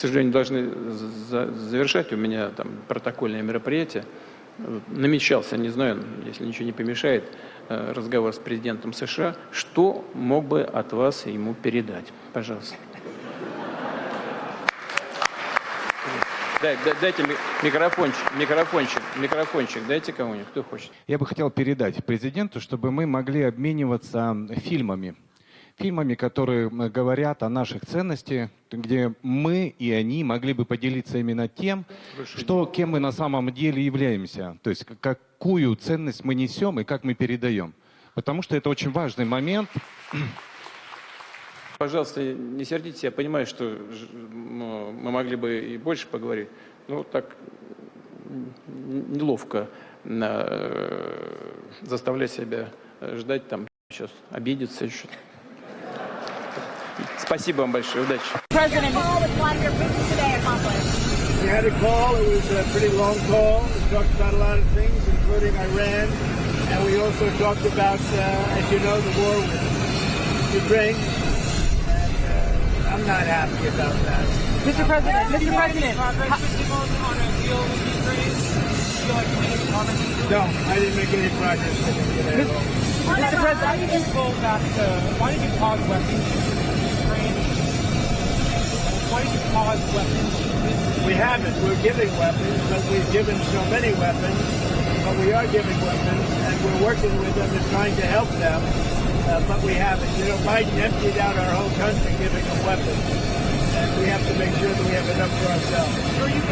К сожалению, должны завершать у меня там протокольное мероприятие. Намечался, не знаю, если ничего не помешает, разговор с президентом США. Что мог бы от вас ему передать? Пожалуйста. Дайте микрофончик, дайте кому-нибудь, кто хочет. Я бы хотел передать президенту, чтобы мы могли обмениваться фильмами, которые говорят о наших ценностях, где мы и они могли бы поделиться именно тем, кем мы на самом деле являемся, то есть какую ценность мы несем и как мы передаем. Потому что это очень важный момент. Пожалуйста, не сердитесь, я понимаю, что мы могли бы и больше поговорить, но так неловко заставлять себя ждать, там сейчас обидеться еще. Спасибо вам большое, удачи. We had a call, it was a pretty long call. We talked about a lot of things, including Iran, and we also talked about, as you know, the war with Ukraine. I'm not happy about that. Mr. President, No, I didn't make any progress with him today. Mr. President, why did you pause weapons to Ukraine? Why did you pause weapons? We haven't. We're giving weapons, but we've given so many weapons. But we are giving weapons, and we're working with them and trying to help them. But we haven't. You know, Biden emptied out our whole country giving them weapons. And we have to make sure that we have enough for ourselves. Who are you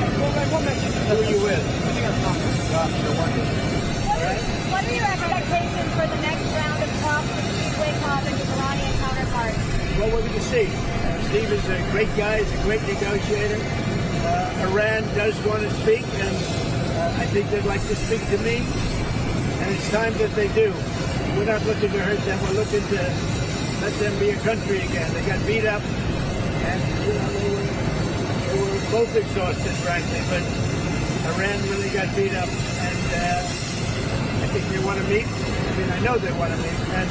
with? You're wonderful. What are your expectations for the next round of talks with Steve Witkoff and his Iranian counterparts? Well, we're going to see. Steve is a great guy. He's a great negotiator. Iran does want to speak, and I think they'd like to speak to me. And it's time that they do. We're not looking to hurt them. We're looking to let them be a country again. They got beat up, and you know they were both exhausted, frankly. But Iran really got beat up, and I think they want to meet. I mean, I know they want to meet, and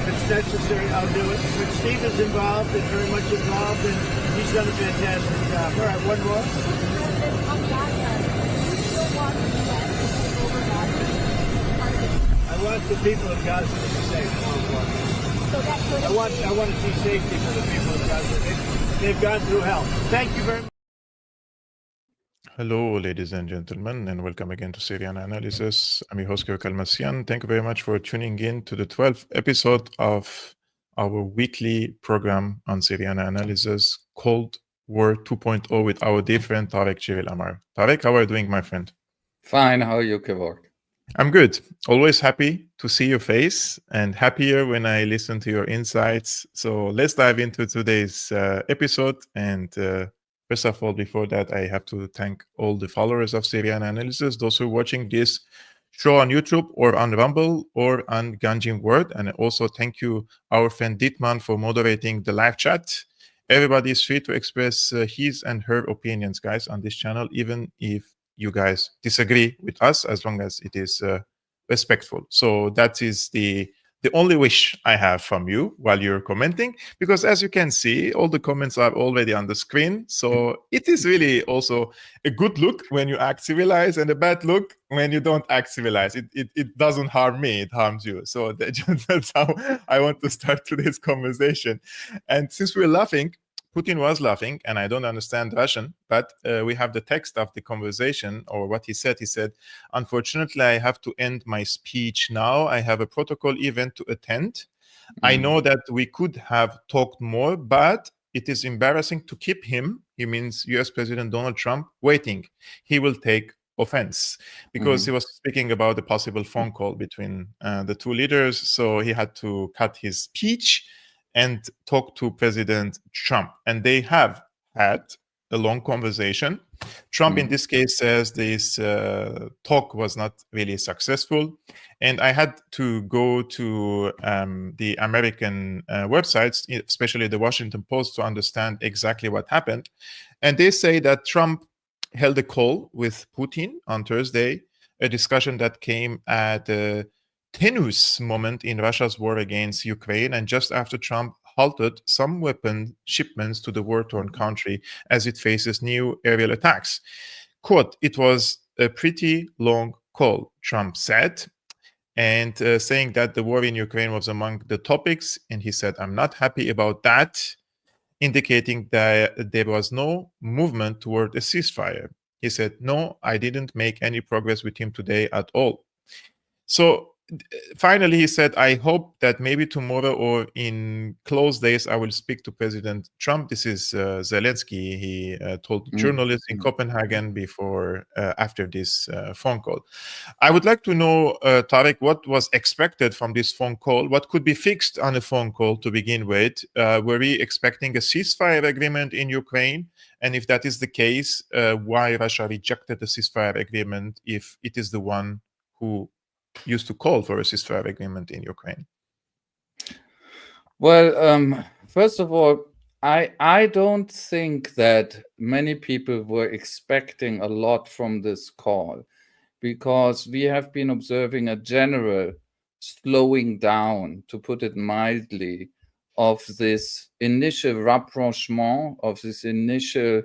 if it's necessary, I'll do it. But Steve is involved and very much involved, and he's done a fantastic job. All right, one more. I want the people of Gaza to be safe. I want to see safety for the people of Gaza. They've gone through hell. Thank you very much. Hello, ladies and gentlemen, and welcome again to Syriana Analysis. I'm your host, Kevork Almassian. Thank you very much for tuning in to the 12th episode of our weekly program on Syriana Analysis called War 2.0 with our dear friend Tarik Cyril Amar. Tarik, how are you doing, my friend? Fine. How are you, Kevork? I'm good. Always happy to see your face and happier when I listen to your insights. So let's dive into today's episode. And first of all, before that, I have to thank all the followers of Syriana Analysis, those who are watching this show on YouTube or on Rumble or on Ganjin World. And also thank you, our friend Dietman, for moderating the live chat. Everybody is free to express his and her opinions, guys, on this channel, even if you guys disagree with us, as long as it is respectful. So that is the only wish I have from you while you're commenting, because as you can see, all the comments are already on the screen. So it is really also a good look when you act civilized and a bad look when you don't act civilized. It doesn't harm me, it harms you. So that's how I want to start today's conversation. And since we're laughing, Putin was laughing, and I don't understand Russian, but we have the text of the conversation, or what he said. He said, unfortunately, I have to end my speech now. I have a protocol event to attend. I know that we could have talked more, but it is embarrassing to keep him, he means US President Donald Trump, waiting. He will take offense because he was speaking about the possible phone call between the two leaders. So he had to cut his speech and talk to President Trump. And they have had a long conversation. Trump, in this case, says this talk was not really successful. And I had to go to the American websites, especially the Washington Post, to understand exactly what happened. And they say that Trump held a call with Putin on Thursday, a discussion that came at tenuous moment in Russia's war against Ukraine, and just after Trump halted some weapon shipments to the war-torn country as it faces new aerial attacks. Quote, "It was a pretty long call," Trump said, and saying that the war in Ukraine was among the topics. And he said, "I'm not happy about that," indicating that there was no movement toward a ceasefire. He said, "No, I didn't make any progress with him today at all." So finally, he said, "I hope that maybe tomorrow or in close days, I will speak to President Trump." This is Zelensky. He told journalists in Copenhagen after this phone call. I would like to know, Tarik, what was expected from this phone call? What could be fixed on a phone call to begin with? Were we expecting a ceasefire agreement in Ukraine? And if that is the case, why Russia rejected the ceasefire agreement if it is the one who used to call for a ceasefire agreement in Ukraine? Well, first of all, I don't think that many people were expecting a lot from this call, because we have been observing a general slowing down, to put it mildly, of this initial rapprochement, of this initial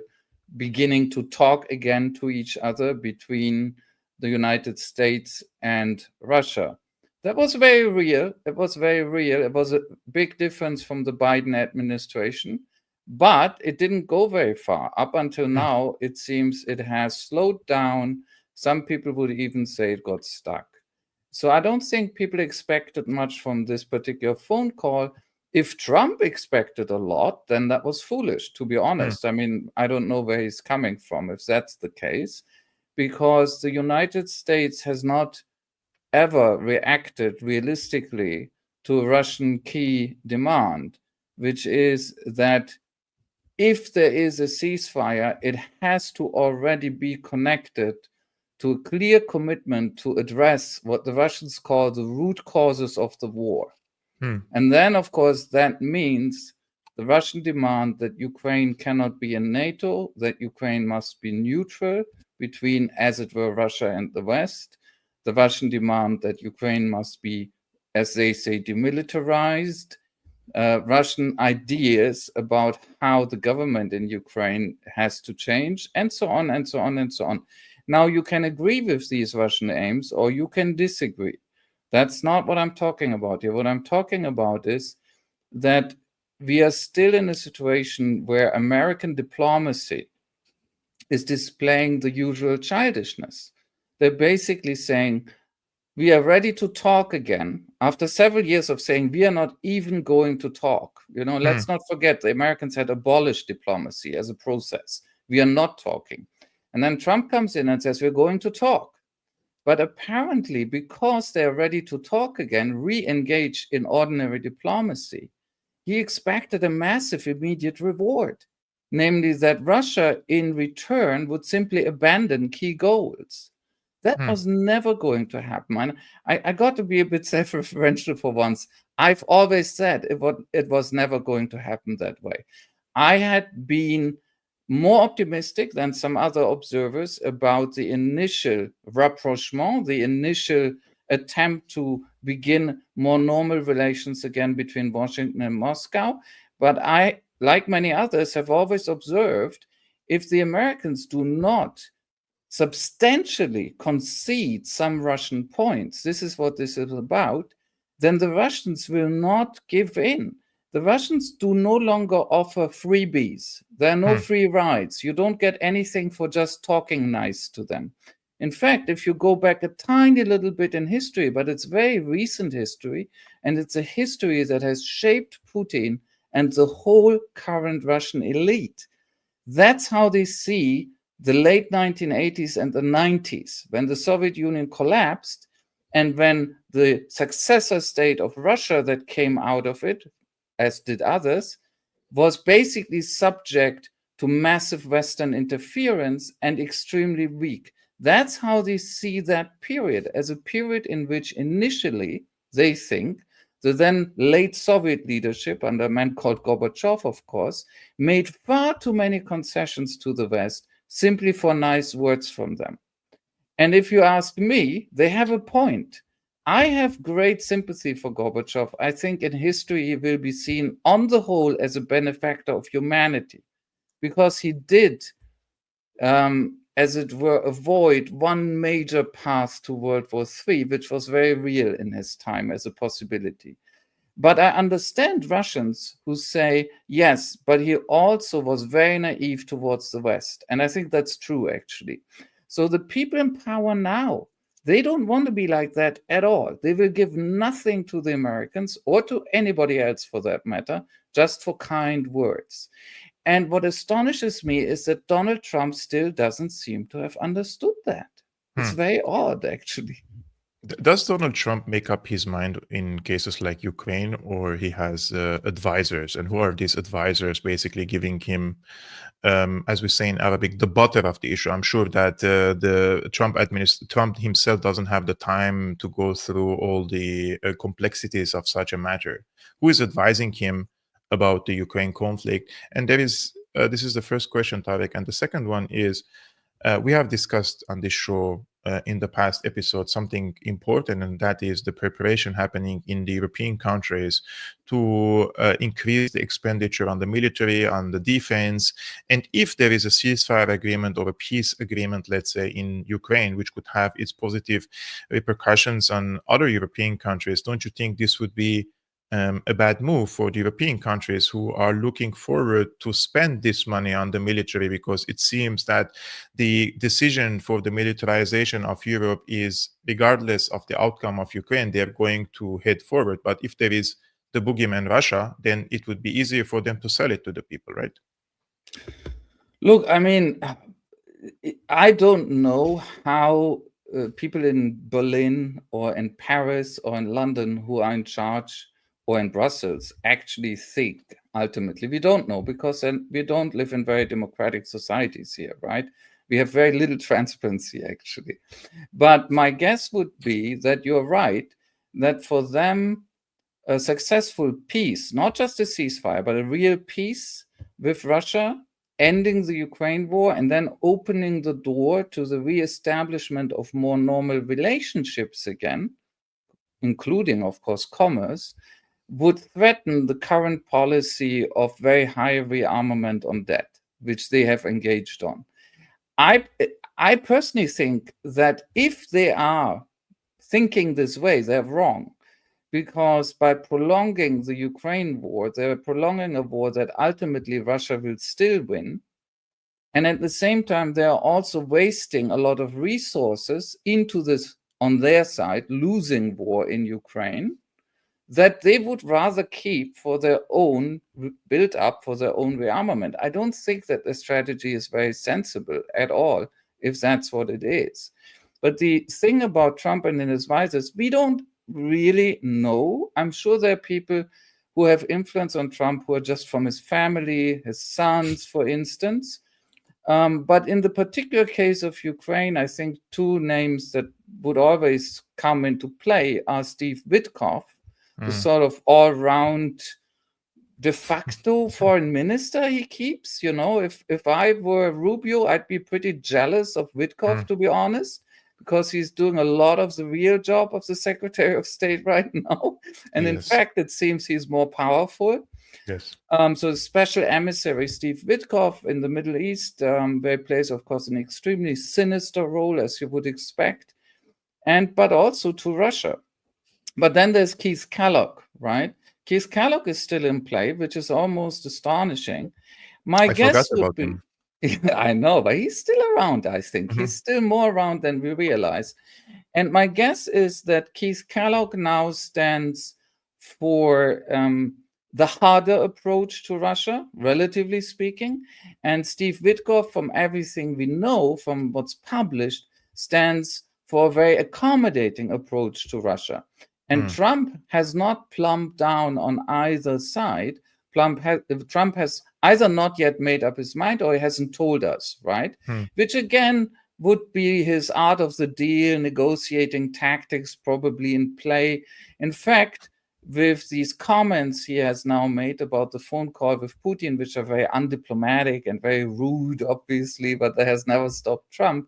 beginning to talk again to each other between the United States and Russia. That was very real. It was very real. It was a big difference from the Biden administration, but it didn't go very far. Up until now, it seems it has slowed down. Some people would even say it got stuck. So I don't think people expected much from this particular phone call. If Trump expected a lot, then that was foolish, to be honest. I mean, I don't know where he's coming from if that's the case, because the United States has not ever reacted realistically to a Russian key demand, which is that if there is a ceasefire, it has to already be connected to a clear commitment to address what the Russians call the root causes of the war. And then, of course, that means the Russian demand that Ukraine cannot be in NATO, that Ukraine must be neutral between, as it were, Russia and the West, the Russian demand that Ukraine must be, as they say, demilitarized, Russian ideas about how the government in Ukraine has to change, and so on, and so on, and so on. Now, you can agree with these Russian aims, or you can disagree. That's not what I'm talking about here. What I'm talking about is that we are still in a situation where American diplomacy is displaying the usual childishness. They're basically saying, we are ready to talk again after several years of saying we are not even going to talk. You know, let's not forget the Americans had abolished diplomacy as a process. We are not talking. And then Trump comes in and says, we're going to talk. But apparently, because they're ready to talk again, re-engage in ordinary diplomacy, he expected a massive immediate reward, namely that Russia in return would simply abandon key goals. That was never going to happen. I got to be a bit self-referential for once. I've always said it was never going to happen that way. I had been more optimistic than some other observers about the initial rapprochement, the initial attempt to begin more normal relations again between Washington and Moscow. But I, like many others, have always observed if the Americans do not substantially concede some Russian points, this is what this is about, then the Russians will not give in. The Russians do no longer offer freebies. There are no free rides. You don't get anything for just talking nice to them. In fact, if you go back a tiny little bit in history, but it's very recent history, and it's a history that has shaped Putin and the whole current Russian elite, that's how they see the late 1980s and the 90s, when the Soviet Union collapsed, and when the successor state of Russia that came out of it, as did others, was basically subject to massive Western interference and extremely weak. That's how they see that period, as a period in which initially they think the then late Soviet leadership, under a man called Gorbachev, of course, made far too many concessions to the West simply for nice words from them. And if you ask me, they have a point. I have great sympathy for Gorbachev. I think in history he will be seen on the whole as a benefactor of humanity, because he did, as it were, avoid one major path to World War III, which was very real in his time as a possibility. But I understand Russians who say, yes, but he also was very naive towards the West. And I think that's true, actually. So the people in power now, they don't want to be like that at all. They will give nothing to the Americans or to anybody else for that matter, just for kind words. And what astonishes me is that Donald Trump still doesn't seem to have understood that. It's very odd, actually. Does Donald Trump make up his mind in cases like Ukraine, or he has advisors? And who are these advisors basically giving him, as we say in Arabic, the butter of the issue? I'm sure that the Trump himself doesn't have the time to go through all the complexities of such a matter. Who is advising him about the Ukraine conflict? And there is this is the first question, Tarik. And the second one is, we have discussed on this show in the past episode something important, and that is the preparation happening in the European countries to increase the expenditure on the military, on the defense. And if there is a ceasefire agreement or a peace agreement, let's say, in Ukraine, which could have its positive repercussions on other European countries, don't you think this would be a bad move for the European countries who are looking forward to spend this money on the military? Because it seems that the decision for the militarization of Europe is, regardless of the outcome of Ukraine, they're going to head forward. But if there is the boogeyman Russia, then it would be easier for them to sell it to the people, right? Look, I mean, I don't know how people in Berlin or in Paris or in London who are in charge, or in Brussels, actually think ultimately. We don't know, because we don't live in very democratic societies here, right? We have very little transparency, actually. But my guess would be that you're right, that for them, a successful peace, not just a ceasefire, but a real peace with Russia, ending the Ukraine war, and then opening the door to the reestablishment of more normal relationships again, including, of course, commerce, would threaten the current policy of very high rearmament on debt, which they have engaged on. I personally think that if they are thinking this way, they're wrong, because by prolonging the Ukraine war, they're prolonging a war that ultimately Russia will still win. And at the same time, they are also wasting a lot of resources into this, on their side, losing war in Ukraine, that they would rather keep for their own build up, for their own rearmament. I don't think that the strategy is very sensible at all, if that's what it is. But the thing about Trump and his advisors, we don't really know. I'm sure there are people who have influence on Trump who are just from his family, his sons, for instance. But in the particular case of Ukraine, I think two names that would always come into play are Steve Witkoff, the sort of all-round de facto foreign minister he keeps. You know, if I were Rubio, I'd be pretty jealous of Witkoff, to be honest, because he's doing a lot of the real job of the Secretary of State right now. And in fact, it seems he's more powerful. Yes. So the special emissary, Steve Witkoff, in the Middle East, where he plays, of course, an extremely sinister role, as you would expect, but also to Russia. But then there's Keith Kellogg, right? Keith Kellogg is still in play, which is almost astonishing. My guess would be, I know, but he's still around, I think. He's still more around than we realize. And my guess is that Keith Kellogg now stands for the harder approach to Russia, relatively speaking. And Steve Witkoff, from everything we know, from what's published, stands for a very accommodating approach to Russia. And Trump has not plumped down on either side. Trump has either not yet made up his mind, or he hasn't told us, right? Which again would be his art of the deal, negotiating tactics probably in play. In fact, with these comments he has now made about the phone call with Putin, which are very undiplomatic and very rude, obviously, but that has never stopped Trump,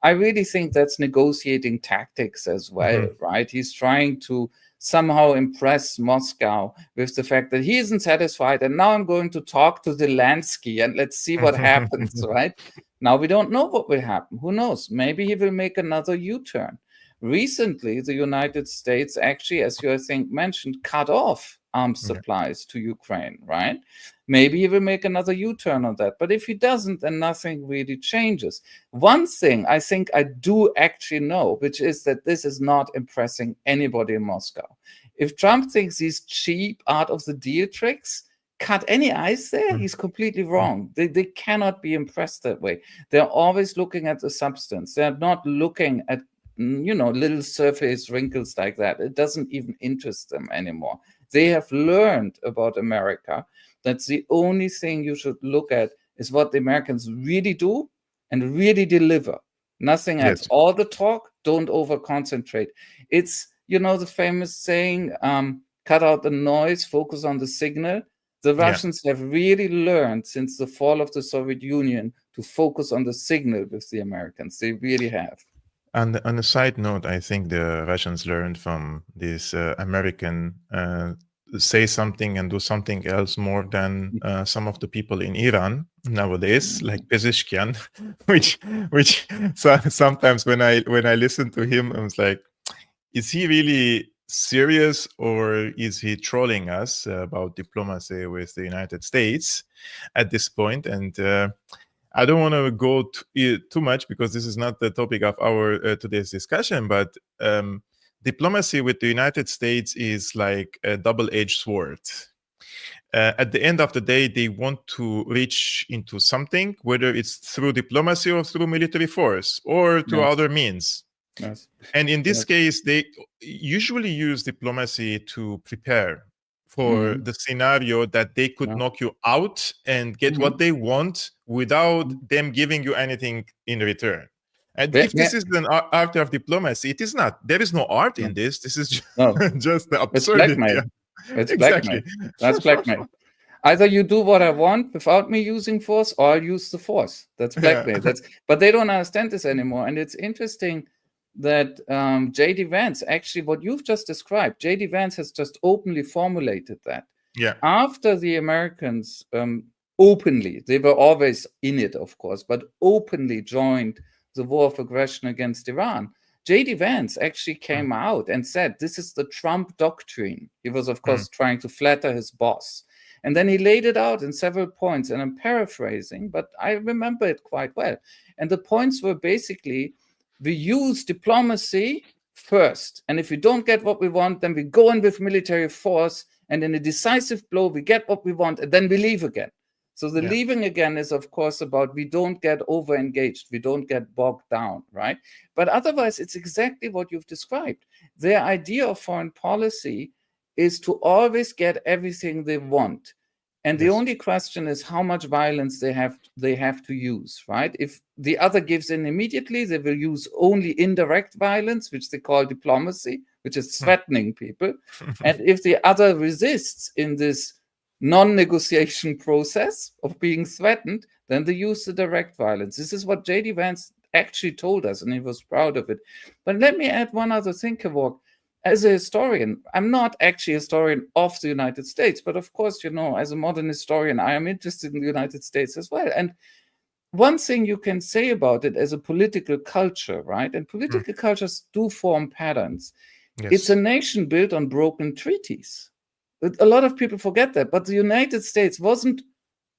I really think that's negotiating tactics as well, right? He's trying to somehow impress Moscow with the fact that he isn't satisfied. And now I'm going to talk to Zelensky and let's see what happens, right? Now we don't know what will happen. Who knows? Maybe he will make another U-turn. Recently, the United States actually, as you I think mentioned, cut off arms supplies to Ukraine, right? Maybe he will make another U-turn on that. But if he doesn't, then nothing really changes. One thing I think I do actually know, which is that this is not impressing anybody in Moscow. If Trump thinks these cheap out of the deal tricks cut any ice there, he's completely wrong. They cannot be impressed that way. They're always looking at the substance. They're not looking at little surface wrinkles like that. It doesn't even interest them anymore. They have learned about America. That's the only thing you should look at is what the Americans really do and really deliver. Nothing else. Yes. All the talk, don't over concentrate. It's, the famous saying, cut out the noise, focus on the signal. The Russians have really learned since the fall of the Soviet Union to focus on the signal with the Americans. They really have. And on a side note, I think the Russians learned from this American say something and do something else more than some of the people in Iran nowadays, like Pezeshkian, which sometimes when I listen to him, I was like, is he really serious or is he trolling us about diplomacy with the United States at this point? And I don't want to go too much because this is not the topic of our today's discussion, but diplomacy with the United States is like a double-edged sword. At the end of the day, they want to reach into something, whether it's through diplomacy or through military force or through other means. Yes. And in this case, they usually use diplomacy to prepare for the scenario that they could knock you out and get what they want without them giving you anything in return. And if this is an art of diplomacy, it is not. There is no art in this. This is just the absurdity. It's blackmail. It's blackmail. That's blackmail. Either you do what I want without me using force, or I'll use the force. That's blackmail. But they don't understand this anymore. And it's interesting that J.D. Vance, actually what you've just described, J.D. Vance has just openly formulated that. Yeah. After the Americans openly, they were always in it, of course, but openly joined the war of aggression against Iran, J.D. Vance actually came out and said, this is the Trump doctrine. He was, of course, trying to flatter his boss. And then he laid it out in several points, and I'm paraphrasing, but I remember it quite well. And the points were basically, we use diplomacy first. And if we don't get what we want, then we go in with military force. And in a decisive blow, we get what we want, and then we leave again. So the leaving again is, of course, about we don't get over-engaged. We don't get bogged down, right? But otherwise, it's exactly what you've described. Their idea of foreign policy is to always get everything they want. And the only question is how much violence they have to use, right? If the other gives in immediately, they will use only indirect violence, which they call diplomacy, which is threatening people. And if the other resists in this non-negotiation process of being threatened, then they use the direct violence. This is what J.D. Vance actually told us, and he was proud of it. But let me add one other thing, Kevork. As a historian, I'm not actually a historian of the United States, but of course, you know, as a modern historian, I am interested in the United States as well. And one thing you can say about it as a political culture, right? And political cultures do form patterns. Yes. It's a nation built on broken treaties. A lot of people forget that, but the United States wasn't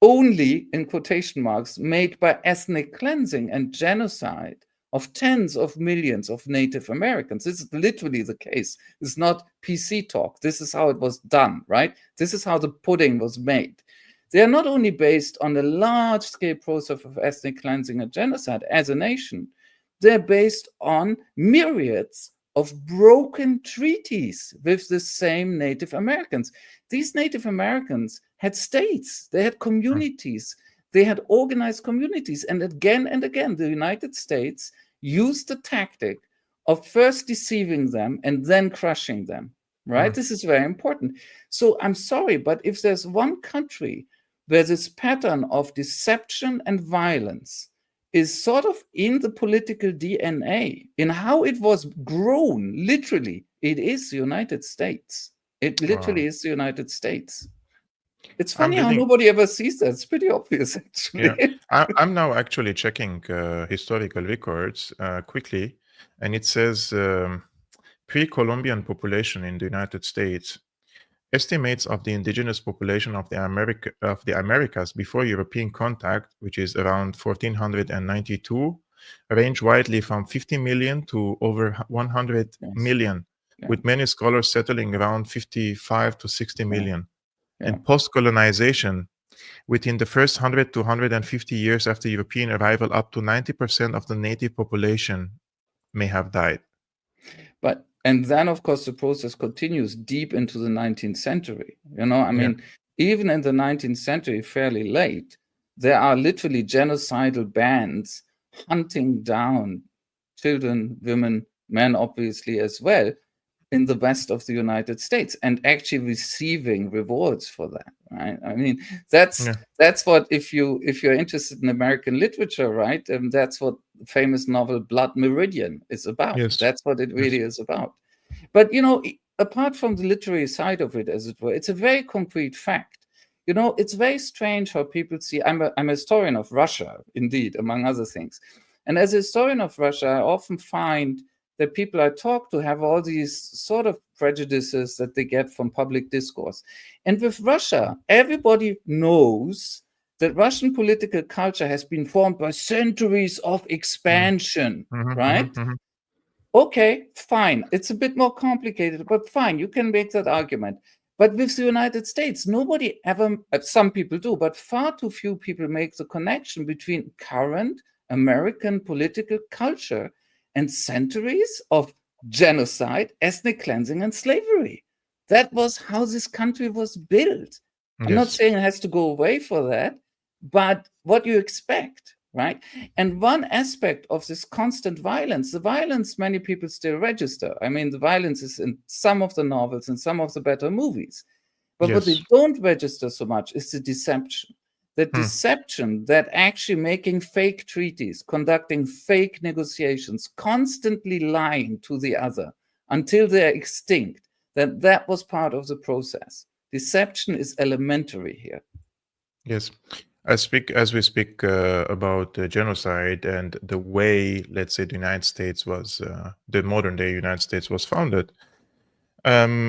only, in quotation marks, made by ethnic cleansing and genocide of tens of millions of Native Americans. This is literally the case. It's not PC talk. This is how it was done, right? This is how the pudding was made. They are not only based on a large-scale process of ethnic cleansing and genocide as a nation, they're based on myriads of broken treaties with the same Native Americans. These Native Americans had states, they had communities, they had organized communities. And again, the United States used the tactic of first deceiving them and then crushing them, right? This is very important. So I'm sorry, but if there's one country where this pattern of deception and violence is sort of in the political DNA, in how it was grown. Literally, it is the United States. It literally is the United States. It's funny how nobody ever sees that. It's pretty obvious, actually. Yeah. I'm now actually checking historical records quickly, and it says pre-Columbian population in the United States. Estimates of the indigenous population of the Americas before European contact, which is around 1492, range widely from 50 million to over 100 million, with many scholars settling around 55 to 60 million. And post-colonization, within the first 100 to 150 years after European arrival, up to 90% of the native population may have died. And then, of course, the process continues deep into the 19th century. I mean, even in the 19th century, fairly late, there are literally genocidal bands hunting down children, women, men, obviously, as well, in the west of the United States, and actually receiving rewards for that, right? I mean, that's what, if you're interested in American literature, right? That's what the famous novel Blood Meridian is about. That's what it really is about. But apart from the literary side of it, as it were, it's a very concrete fact. It's very strange how people see. I'm a historian of Russia, indeed, among other things, and as a historian of Russia, I often find that people I talk to have all these sort of prejudices that they get from public discourse. And with Russia, everybody knows that Russian political culture has been formed by centuries of expansion, right? Okay, fine. It's a bit more complicated, but fine, you can make that argument. But with the United States, nobody ever, some people do, but far too few people make the connection between current American political culture and centuries of genocide, ethnic cleansing, and slavery. That was how this country was built. I'm not saying it has to go away for that, but what you expect, right? And one aspect of this constant violence, the violence many people still register. I mean, the violence is in some of the novels and some of the better movies. But what they don't register so much is the deception. The deception that actually making fake treaties, conducting fake negotiations, constantly lying to the other until they're extinct, that was part of the process. Deception is elementary here. Yes. As we speak about genocide and the way, let's say, the United States was, the modern day United States was founded,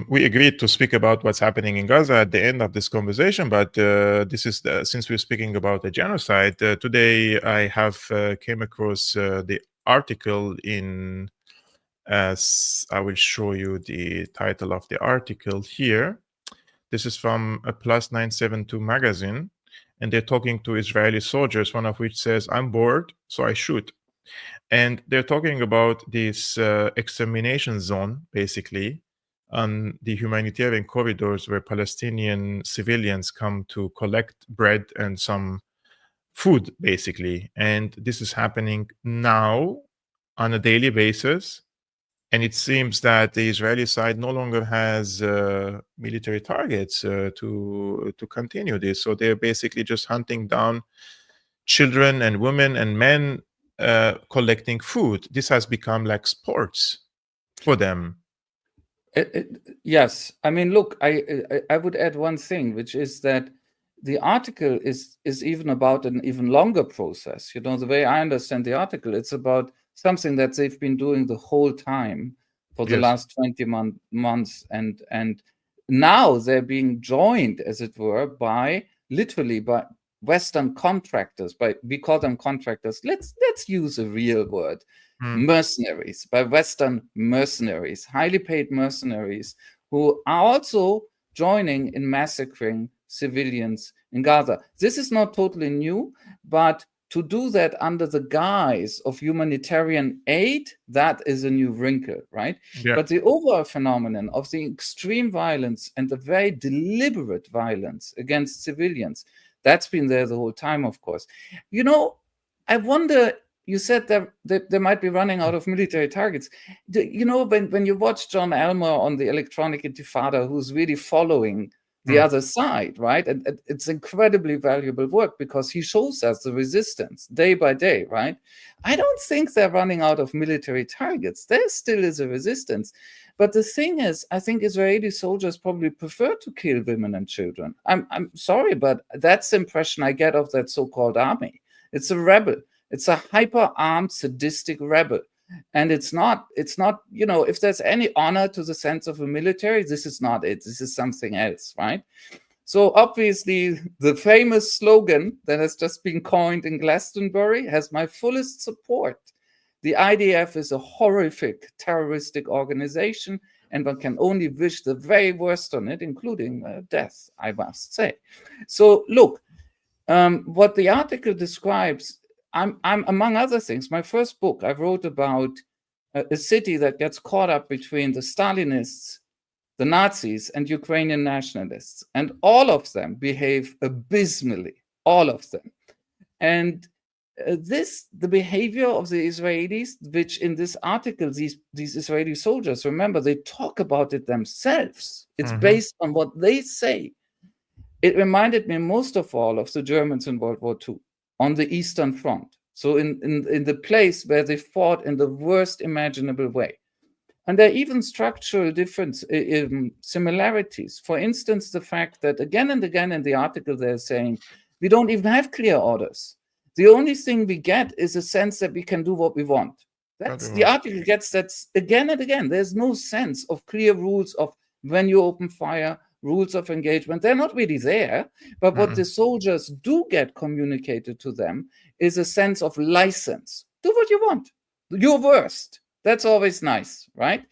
we agreed to speak about what's happening in Gaza at the end of this conversation, but this is since we're speaking about the genocide, today I have came across the article in, as I will show you the title of the article here. This is from a Plus 972 magazine, and they're talking to Israeli soldiers, one of which says, "I'm bored, so I shoot." And they're talking about this extermination zone, basically, on the humanitarian corridors where Palestinian civilians come to collect bread and some food, basically. And this is happening now on a daily basis. And it seems that the Israeli side no longer has military targets to continue this. So they're basically just hunting down children and women and men, collecting food. This has become like sports for them. Yes. I mean, look, I would add one thing, which is that the article is even about an even longer process. The way I understand the article, it's about something that they've been doing the whole time for the last 20 months. And now they're being joined, as it were, by Western contractors. We call them contractors. Let's use a real word. Mercenaries, by Western mercenaries, highly paid mercenaries, who are also joining in massacring civilians in Gaza. This is not totally new, but to do that under the guise of humanitarian aid, that is a new wrinkle, right? But the overall phenomenon of the extreme violence and the very deliberate violence against civilians, that's been there the whole time, of course. I wonder, you said that they might be running out of military targets. When you watch John Elmer on the Electronic Intifada, who's really following the other side, right? And it's incredibly valuable work because he shows us the resistance day by day, right? I don't think they're running out of military targets. There still is a resistance. But the thing is, I think Israeli soldiers probably prefer to kill women and children. I'm sorry, but that's the impression I get of that so-called army. It's a rebel. It's a hyper-armed, sadistic rebel. And it's not, you know, if there's any honor to the sense of a military, this is not it. This is something else, right? So obviously, the famous slogan that has just been coined in Glastonbury has my fullest support. The IDF is a horrific terroristic organization, and one can only wish the very worst on it, including death, I must say. So look, what the article describes, I'm among other things, my first book, I wrote about a city that gets caught up between the Stalinists, the Nazis, and Ukrainian nationalists. And all of them behave abysmally, all of them. And the behavior of the Israelis, which in this article, these Israeli soldiers, remember, they talk about it themselves. It's based on what they say. It reminded me most of all of the Germans in World War II on the Eastern Front. So in the place where they fought in the worst imaginable way. And there are even structural similarities. For instance, the fact that again and again in the article they're saying, we don't even have clear orders. The only thing we get is a sense that we can do what we want. That's the article gets that again and again. There's no sense of clear rules of when you open fire, rules of engagement. They're not really there. But what the soldiers do get communicated to them is a sense of license. Do what you want. Your worst. That's always nice, right?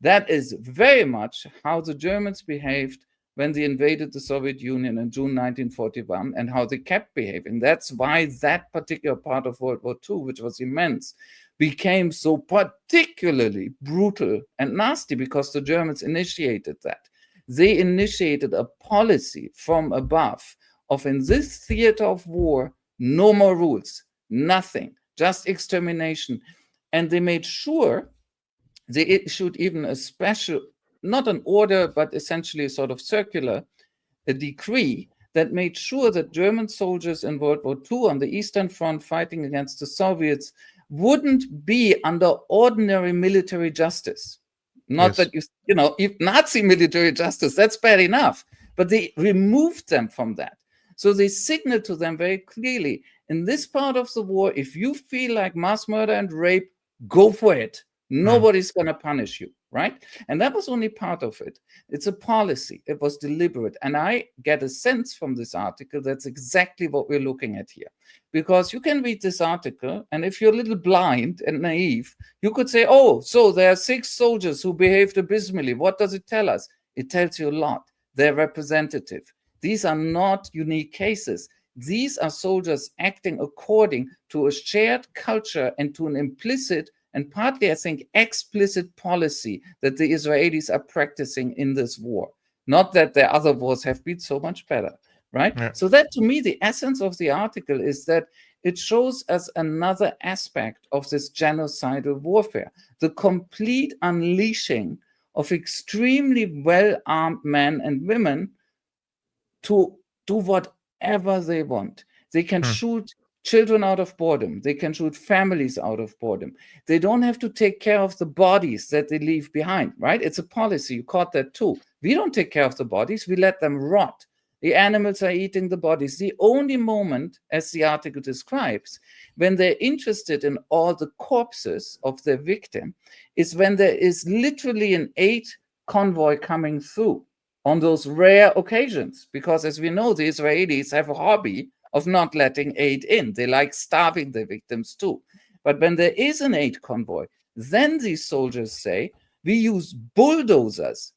That is very much how the Germans behaved when they invaded the Soviet Union in June 1941 and how they kept behaving. That's why that particular part of World War II, which was immense, became so particularly brutal and nasty because the Germans initiated that. They initiated a policy from above of, in this theater of war, no more rules, nothing, just extermination. And they made sure they issued even a special, not an order, but essentially a sort of circular, a decree that made sure that German soldiers in World War II on the Eastern Front fighting against the Soviets wouldn't be under ordinary military justice. Not that, you know, if Nazi military justice, that's bad enough. But they removed them from that. So they signaled to them very clearly, in this part of the war, if you feel like mass murder and rape, go for it. Nobody's going to punish you, right? And that was only part of it. It's a policy. It was deliberate. And I get a sense from this article that's exactly what we're looking at here. Because you can read this article, and if you're a little blind and naive, you could say, oh, so there are 6 soldiers who behaved abysmally. What does it tell us? It tells you a lot. They're representative. These are not unique cases. These are soldiers acting according to a shared culture and to an implicit and partly, I think, explicit policy that the Israelis are practicing in this war. Not that their other wars have been so much better, right? Yeah. So that, to me, the essence of the article is that it shows us another aspect of this genocidal warfare, the complete unleashing of extremely well-armed men and women to do whatever they want. They can shoot children out of boredom. They can shoot families out of boredom. They don't have to take care of the bodies that they leave behind, right? It's a policy. You caught that too. We don't take care of the bodies. We let them rot. The animals are eating the bodies. The only moment, as the article describes, when they're interested in all the corpses of their victim is when there is literally an aid convoy coming through on those rare occasions. Because as we know, the Israelis have a hobby of not letting aid in. They like starving their victims too. But when there is an aid convoy, then these soldiers say, we use bulldozers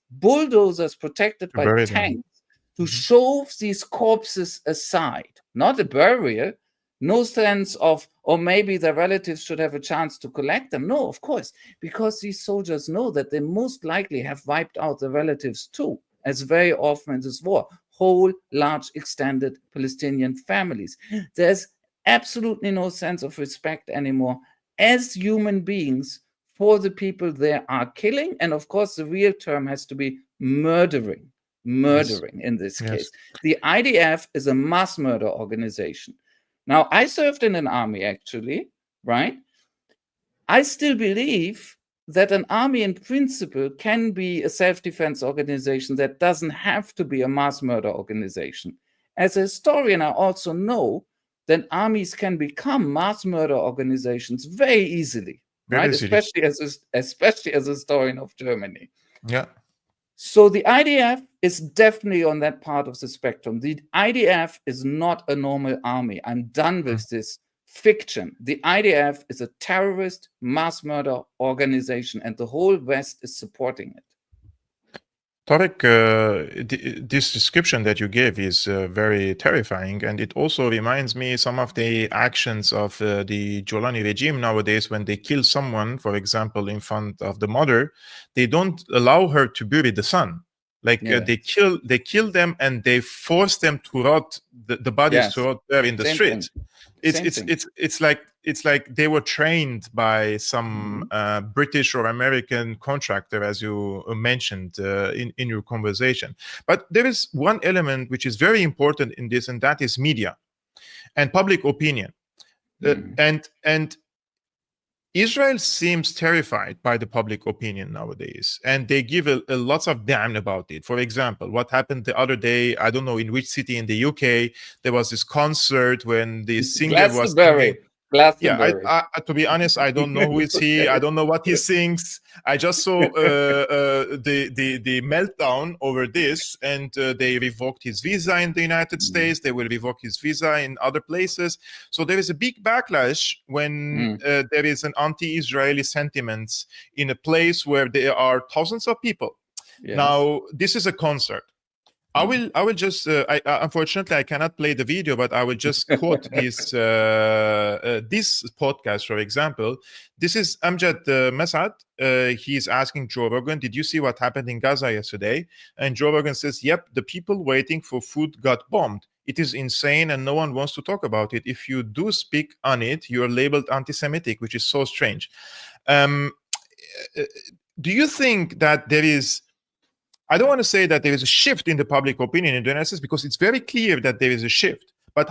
protected by tanks to shove these corpses aside. Not a burial, no sense of, or maybe their relatives should have a chance to collect them. No, of course, because these soldiers know that they most likely have wiped out their relatives too, as very often in this war. Whole, large, extended Palestinian families. There's absolutely no sense of respect anymore as human beings for the people they are killing. And of course, the real term has to be murdering. murdering in this case. The IDF is a mass murder organization. Now, I served in an army, actually, right? I still believe that an army in principle can be a self-defense organization that doesn't have to be a mass murder organization. As a historian, I also know that armies can become mass murder organizations very easily, right? Especially as a historian of Germany. Yeah. So the IDF is definitely on that part of the spectrum. The IDF is not a normal army. I'm done with this fiction. The IDF is a terrorist mass murder organization, and the whole West is supporting it. Tarik, this description that you gave is very terrifying, and it also reminds me some of the actions of the Giuliani regime nowadays. When they kill someone, for example, in front of the mother, they don't allow her to bury the son. Like they kill them and they force them to rot the bodies to rot there in the streets. It's like they were trained by some British or American contractor, as you mentioned in your conversation. But there is one element which is very important in this, and that is media and public opinion. And Israel seems terrified by the public opinion nowadays, and they give a lots of damn about it. For example, what happened the other day, I don't know in which city in the UK, there was this concert when the singer was singing. Yeah, to be honest, I don't know who is he. I don't know what he sings. I just saw the meltdown over this, and they revoked his visa in the United States. They will revoke his visa in other places. So there is a big backlash when there is an anti-Israeli sentiments in a place where there are thousands of people. Yes. Now, this is a concert. I will just, unfortunately, I cannot play the video, but I will just quote this podcast, for example. This is Amjad Masad. He's asking Joe Rogan, did you see what happened in Gaza yesterday? And Joe Rogan says, yep, the people waiting for food got bombed. It is insane and no one wants to talk about it. If you do speak on it, you're labeled anti-Semitic, which is so strange. Do you think that there is, I don't want to say that there is a shift in the public opinion in the United States, because it's very clear that there is a shift. But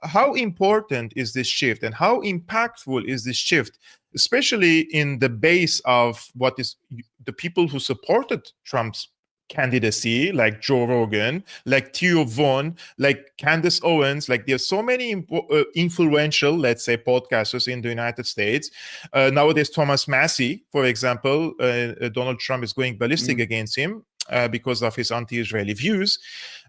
how important is this shift, and how impactful is this shift, especially in the base of what is the people who supported Trump's candidacy, like Joe Rogan, like Theo Von, like Candace Owens, like there's so many influential, let's say, podcasters in the United States. Nowadays, Thomas Massey, for example, Donald Trump is going ballistic against him because of his anti-Israeli views.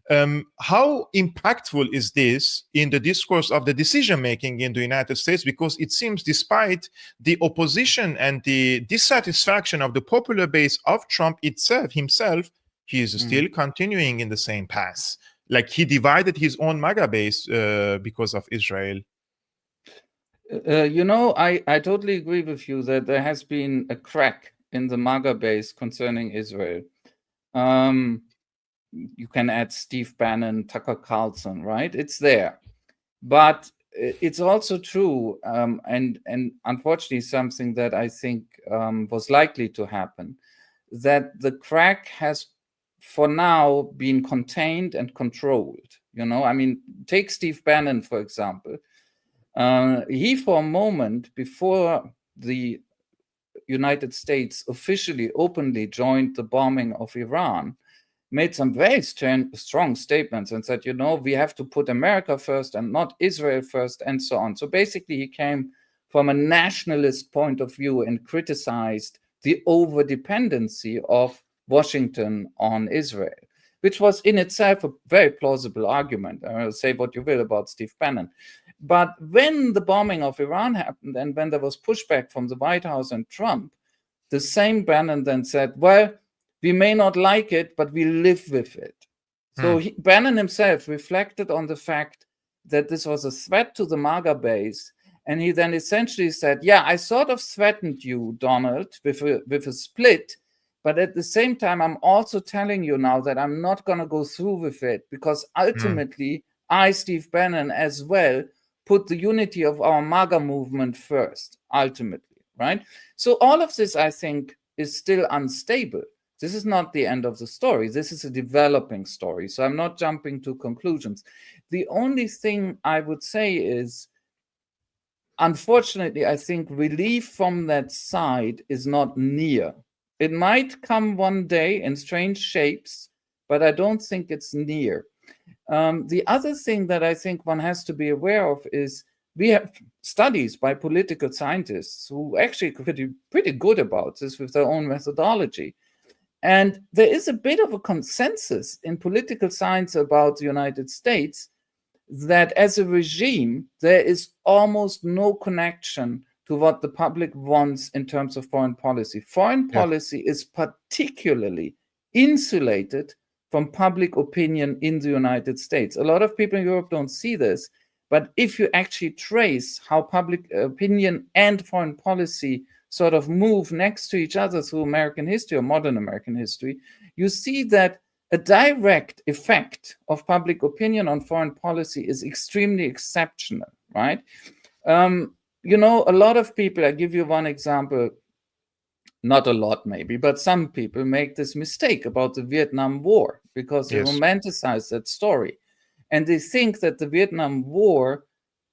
How impactful is this in the discourse of the decision-making in the United States? Because it seems, despite the opposition and the dissatisfaction of the popular base of Trump himself, he is still continuing in the same path. Like he divided his own MAGA base because of Israel. I totally agree with you that there has been a crack in the MAGA base concerning Israel. You can add Steve Bannon, Tucker Carlson, right? It's there. But it's also true, and unfortunately something that I think was likely to happen, that the crack has for now been contained and controlled. I mean, take Steve Bannon, for example. He, for a moment, before the United States officially, openly joined the bombing of Iran, made some very strong statements and said, we have to put America first and not Israel first, and so on. So basically, he came from a nationalist point of view and criticized the over-dependency of Washington on Israel, which was in itself a very plausible argument. Say what you will about Steve Bannon. But when the bombing of Iran happened and when there was pushback from the White House and Trump, the same Bannon then said, well, we may not like it, but we live with it. So Bannon himself reflected on the fact that this was a threat to the MAGA base. And he then essentially said, yeah, I sort of threatened you, Donald, with a split. But at the same time, I'm also telling you now that I'm not going to go through with it, because ultimately, I, Steve Bannon, as well, put the unity of our MAGA movement first, ultimately, right? So all of this, I think, is still unstable. This is not the end of the story. This is a developing story. So I'm not jumping to conclusions. The only thing I would say is, unfortunately, I think relief from that side is not near. It might come one day in strange shapes, but I don't think it's near. The other thing that I think one has to be aware of is we have studies by political scientists who actually pretty good about this with their own methodology. And there is a bit of a consensus in political science about the United States that as a regime, there is almost no connection to what the public wants in terms of foreign policy. Foreign policy is particularly insulated from public opinion in the United States. A lot of people in Europe don't see this, but if you actually trace how public opinion and foreign policy sort of move next to each other through American history or modern American history, you see that a direct effect of public opinion on foreign policy is extremely exceptional, right? You know, a lot of people, I give you one example, not a lot maybe, but some people make this mistake about the Vietnam War because they romanticize that story. And they think that the Vietnam War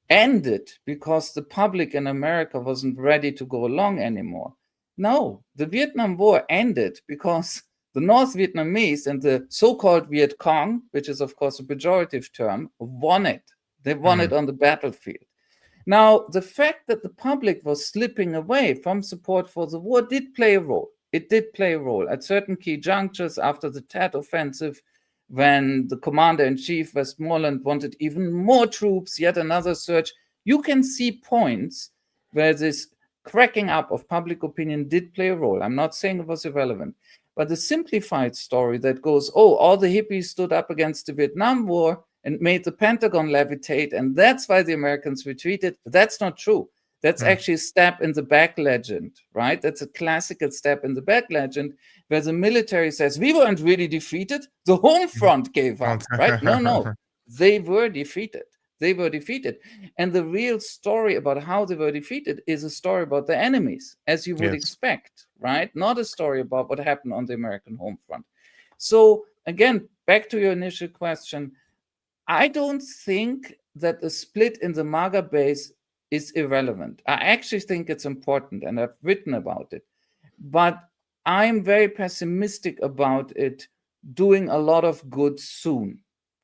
ended because the public in America wasn't ready to go along anymore. No, the Vietnam War ended because the North Vietnamese and the so-called Viet Cong, which is of course a pejorative term, won it. They won it on the battlefield. Now, the fact that the public was slipping away from support for the war did play a role. It did play a role at certain key junctures after the Tet Offensive, when the commander-in-chief, Westmoreland, wanted even more troops, yet another surge. You can see points where this cracking up of public opinion did play a role. I'm not saying it was irrelevant. But the simplified story that goes, oh, all the hippies stood up against the Vietnam War and made the Pentagon levitate, and that's why the Americans retreated, that's not true. That's actually a step in the back legend, right? That's a classical step in the back legend where the military says, we weren't really defeated, the home front gave up, right? No, they were defeated. They were defeated. And the real story about how they were defeated is a story about the enemies, as you would expect, right? Not a story about what happened on the American home front. So again, back to your initial question, I don't think that the split in the MAGA base is irrelevant. I actually think it's important, and I've written about it. But I'm very pessimistic about it doing a lot of good soon.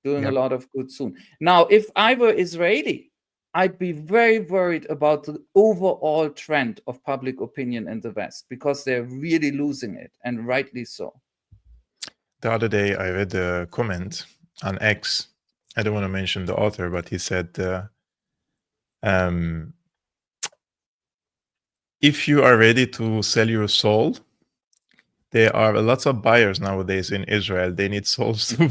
A lot of good soon. Now, if I were Israeli, I'd be very worried about the overall trend of public opinion in the West because they're really losing it, and rightly so. The other day, I read a comment on X. I don't want to mention the author, but he said, if you are ready to sell your soul, there are lots of buyers nowadays in Israel. They need souls to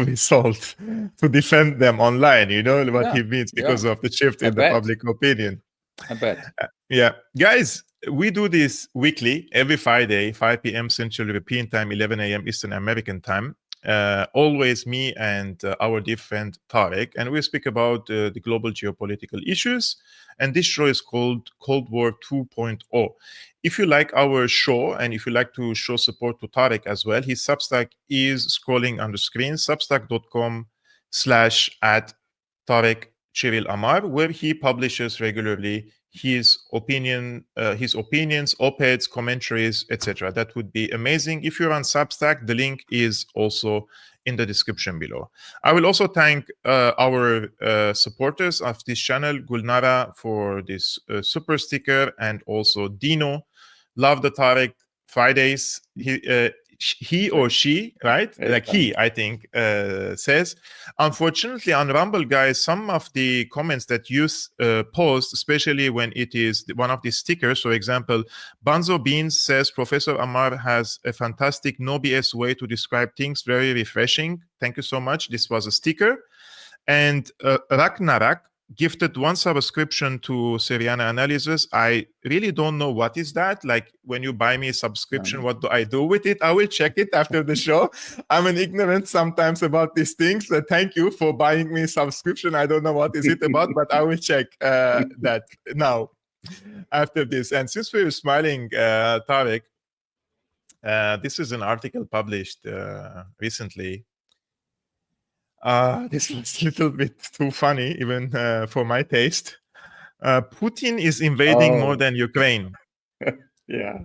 be sold to defend them online. You know what he means because of the shift in the public opinion. I bet. Guys, we do this weekly, every Friday, 5 p.m. Central European Time, 11 a.m. Eastern American Time. Always me and our dear friend Tarik, and we speak about the global geopolitical issues. And this show is called Cold War 2.0. If you like our show and if you like to show support to Tarik as well, his Substack is scrolling on the screen, substack.com/@Tarik Cyril Amar, where he publishes regularly his opinions, op-eds, commentaries, etc. That would be amazing. If you're on Substack, the link is also in the description below. I will also thank our supporters of this channel, Gulnara for this super sticker, and also Dino. Love the Tarik Fridays. He or she, right? Like he, I think, says. Unfortunately, on Rumble, guys, some of the comments that you post, especially when it is one of the stickers, for example, Banzo Beans says, Professor Amar has a fantastic no BS way to describe things, very refreshing. Thank you so much. This was a sticker. And Ragnarak gifted one subscription to Syriana Analysis. I really don't know what is that. Like when you buy me a subscription, what do I do with it? I will check it after the show. I'm an ignorant sometimes about these things. Thank you for buying me a subscription. I don't know what is it about, but I will check that now after this. And since we were smiling, Tarik, This is an article published recently. This was a little bit too funny, even for my taste. Putin is invading more than Ukraine. Yeah.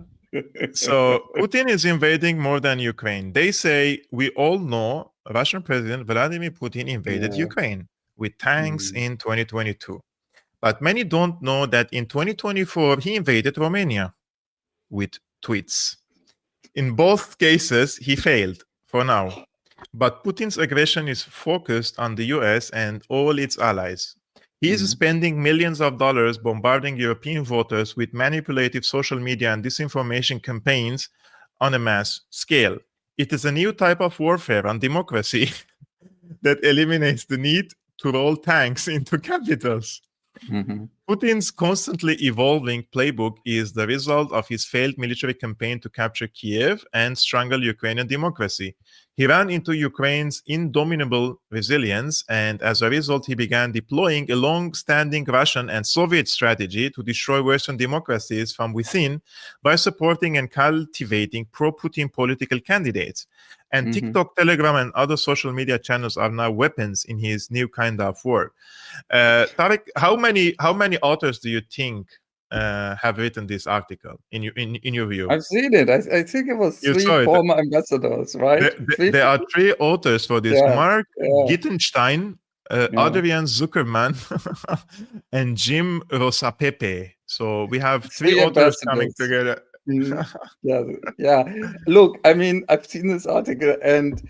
So Putin is invading more than Ukraine. They say, we all know Russian President Vladimir Putin invaded Ukraine with tanks in 2022. But many don't know that in 2024, he invaded Romania with tweets. In both cases, he failed for now. But Putin's aggression is focused on the US and all its allies. He is spending millions of dollars bombarding European voters with manipulative social media and disinformation campaigns on a mass scale. It is a new type of warfare on democracy that eliminates the need to roll tanks into capitals. Putin's constantly evolving playbook is the result of his failed military campaign to capture Kiev and strangle Ukrainian democracy. He ran into Ukraine's indomitable resilience, and as a result, he began deploying a long-standing Russian and Soviet strategy to destroy Western democracies from within by supporting and cultivating pro-Putin political candidates. And TikTok, Telegram, and other social media channels are now weapons in his new kind of war. Tarik, how many authors do you think have written this article in your view? I've seen it. I think it was You 3 saw it. former ambassadors, right? There are 3 authors for this: Yeah, Mark yeah. Gittenstein, Adrian Zuckerman, and Jim Rosapepe. So we have 3 authors coming together. Yeah. Look, I mean, I've seen this article, and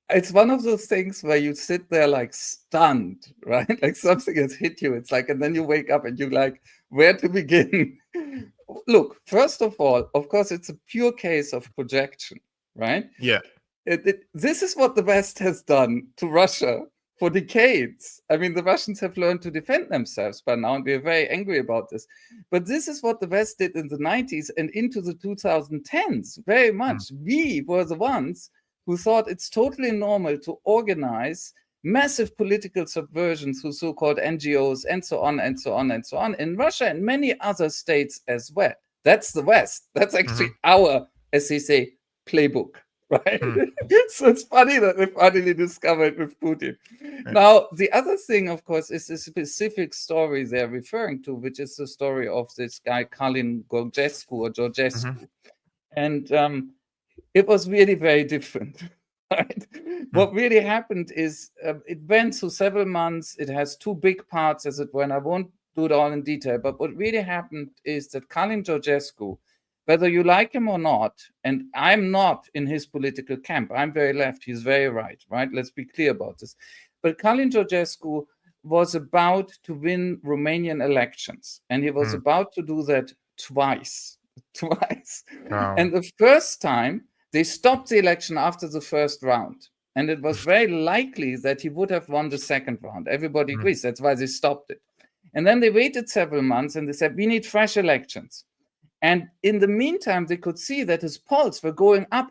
it's one of those things where you sit there like stunned, right? Like something has hit you. It's like, and then you wake up and you're like, where to begin? Look, first of all, of course, it's a pure case of projection, right? Yeah. This is what the West has done to Russia for decades. I mean, the Russians have learned to defend themselves by now, and we're very angry about this. But this is what the West did in the 90s and into the 2010s, very much. We were the ones who thought it's totally normal to organize massive political subversion through so-called NGOs and so on and so on and so on in Russia and many other states as well. That's the West. That's actually our, as they say, playbook. Right? So it's funny that we finally discovered with Putin. Now, the other thing, of course, is the specific story they're referring to, which is the story of this guy, Kalin Georgescu. And it was really very different. Right? What really happened is it went through several months. It has 2 big parts, as it were, and I won't do it all in detail. But what really happened is that Kalin Georgescu, whether you like him or not, and I'm not in his political camp, I'm very left, he's very right? Let's be clear about this. But Kalin Georgescu was about to win Romanian elections, and he was about to do that twice. Wow. And the first time, they stopped the election after the first round. And it was very likely that he would have won the second round. Everybody agrees. That's why they stopped it. And then they waited several months and they said, we need fresh elections. And in the meantime, they could see that his polls were going up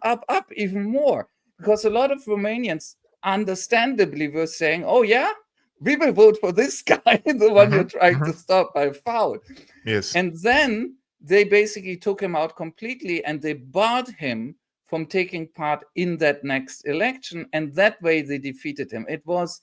even more, because a lot of Romanians understandably were saying, oh, yeah, we will vote for this guy, the one you're trying to stop by foul. Yes. And then they basically took him out completely and they barred him from taking part in that next election. And that way they defeated him. It was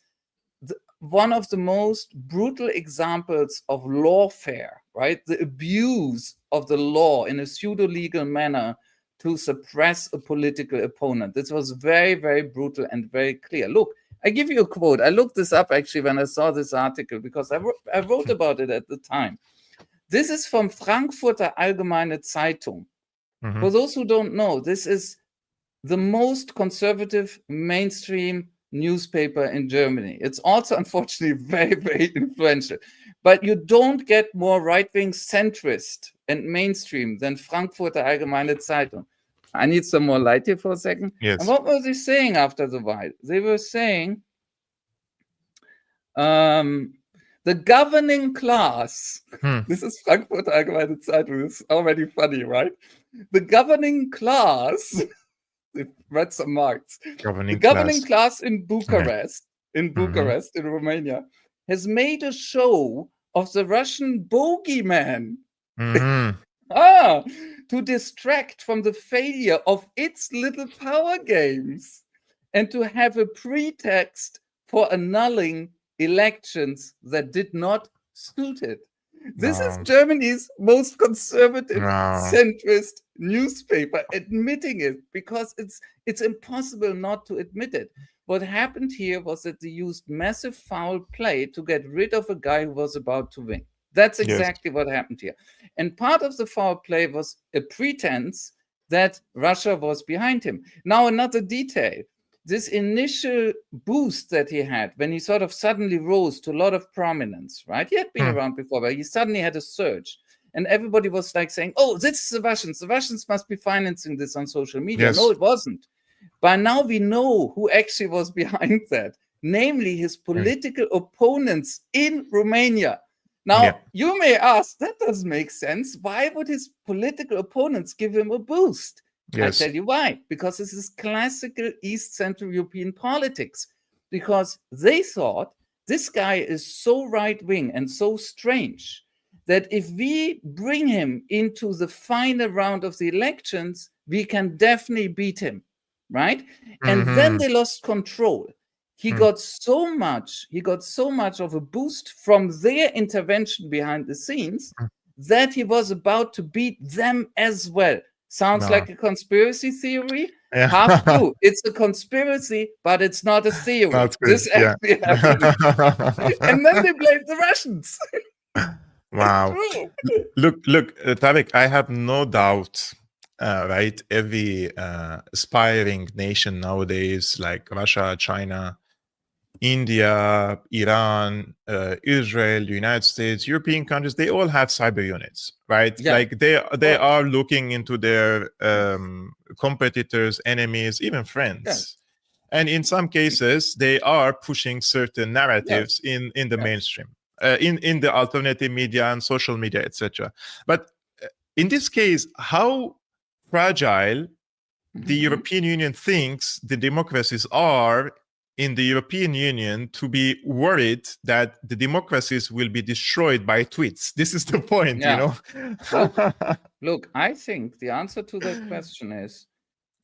one of the most brutal examples of lawfare, right? The abuse of the law in a pseudo-legal manner to suppress a political opponent. This was very, very brutal and very clear. Look, I give you a quote. I looked this up actually when I saw this article because I wrote about it at the time. This is from Frankfurter Allgemeine Zeitung. For those who don't know, this is the most conservative mainstream newspaper in Germany. It's also, unfortunately, very, very influential. But you don't get more right-wing centrist and mainstream than Frankfurter Allgemeine Zeitung. I need some more light here for a second. Yes. And what were they saying after the while? They were saying the governing class, this is Frankfurter Allgemeine Zeitung, it's already funny, right? The governing class, they read some marks. The governing class in Bucharest, in Romania, has made a show of the Russian bogeyman. to distract from the failure of its little power games and to have a pretext for annulling elections that did not suit it. This is Germany's most conservative, centrist newspaper admitting it, because it's impossible not to admit it. What happened here was that they used massive foul play to get rid of a guy who was about to win. That's exactly what happened here. And part of the foul play was a pretense that Russia was behind him. Now, another detail. This initial boost that he had when he sort of suddenly rose to a lot of prominence, right? He had been around before, but he suddenly had a surge. And everybody was like saying, oh, this is the Russians. The Russians must be financing this on social media. Yes. No, it wasn't. By now we know who actually was behind that, namely his political opponents in Romania. Now, you may ask, that doesn't make sense. Why would his political opponents give him a boost? Yes. I tell you why. Because this is classical East Central European politics. Because they thought this guy is so right-wing and so strange that if we bring him into the final round of the elections, we can definitely beat him, right? And then they lost control. He got so much of a boost from their intervention behind the scenes that he was about to beat them as well. Sounds like a conspiracy theory. Half true. It's a conspiracy, but it's not a theory. This actually happened. And then they blamed the Russians. Wow. Look, Tarik, I have no doubt, right? Every aspiring nation nowadays, like Russia, China, India, Iran, Israel, the United States, European countries, they all have cyber units, right? Like they are looking into their competitors, enemies, even friends. And in some cases, they are pushing certain narratives in the mainstream, in the alternative media and social media, etc. But in this case, how fragile the European Union thinks the democracies are in the European Union to be worried that the democracies will be destroyed by tweets. This is the point, you know? Look, I think the answer to that question is,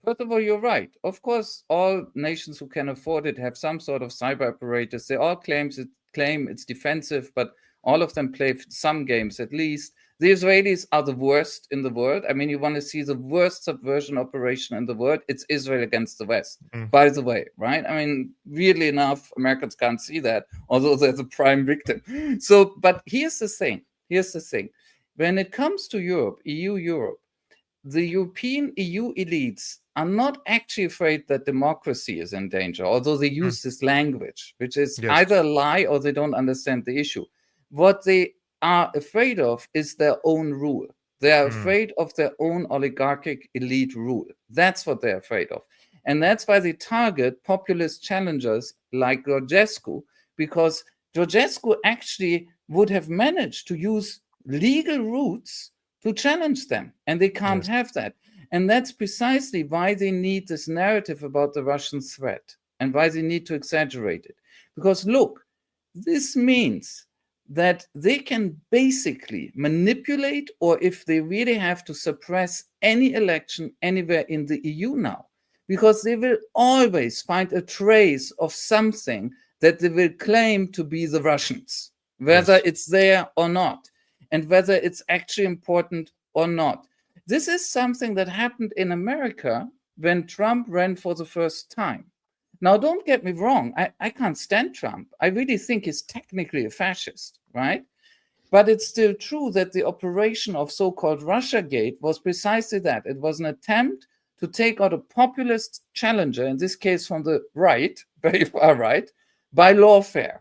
first of all, you're right. Of course, all nations who can afford it have some sort of cyber apparatus. They all claim it's defensive, but all of them play some games at least. The Israelis are the worst in the world. I mean, you want to see the worst subversion operation in the world, it's Israel against the West, by the way, right? I mean, weirdly enough, Americans can't see that, although they're the prime victim. So, but here's the thing. When it comes to Europe, Europe, the European EU elites are not actually afraid that democracy is in danger, although they use this language, which is either a lie or they don't understand the issue. What they are afraid of is their own rule. They are afraid of their own oligarchic elite rule. That's what they're afraid of. And that's why they target populist challengers like Georgescu, because Georgescu actually would have managed to use legal routes to challenge them. And they can't have that. And that's precisely why they need this narrative about the Russian threat and why they need to exaggerate it. Because look, this means that they can basically manipulate, or if they really have to suppress any election anywhere in the EU now, because they will always find a trace of something that they will claim to be the Russians, whether it's there or not, and whether it's actually important or not. This is something that happened in America when Trump ran for the first time. Now, don't get me wrong. I can't stand Trump. I really think he's technically a fascist, right? But it's still true that the operation of so-called Russiagate was precisely that. It was an attempt to take out a populist challenger, in this case from the right, very far right, by lawfare.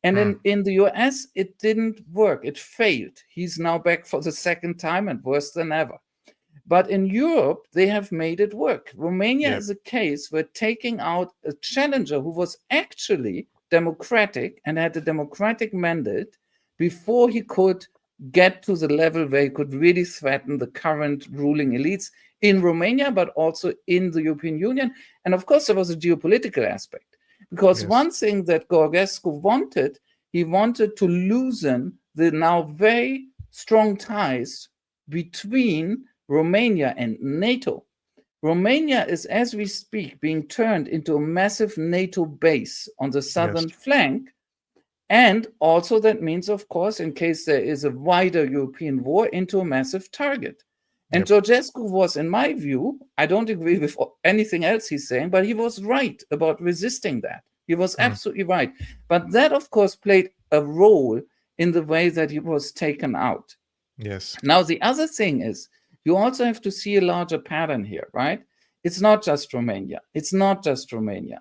And in the US, it didn't work. It failed. He's now back for the second time and worse than ever. But in Europe, they have made it work. Romania is a case where taking out a challenger who was actually democratic and had a democratic mandate before he could get to the level where he could really threaten the current ruling elites in Romania, but also in the European Union. And of course, there was a geopolitical aspect. Because one thing that Georgescu wanted, he wanted to loosen the now very strong ties between Romania and NATO. Romania is, as we speak, being turned into a massive NATO base on the southern flank. And also that means, of course, in case there is a wider European war, into a massive target. And Georgescu was, in my view, I don't agree with anything else he's saying, but he was right about resisting that. He was absolutely right. But that, of course, played a role in the way that he was taken out. Yes. Now, the other thing is, you also have to see a larger pattern here, right? It's not just Romania. It's not just Romania.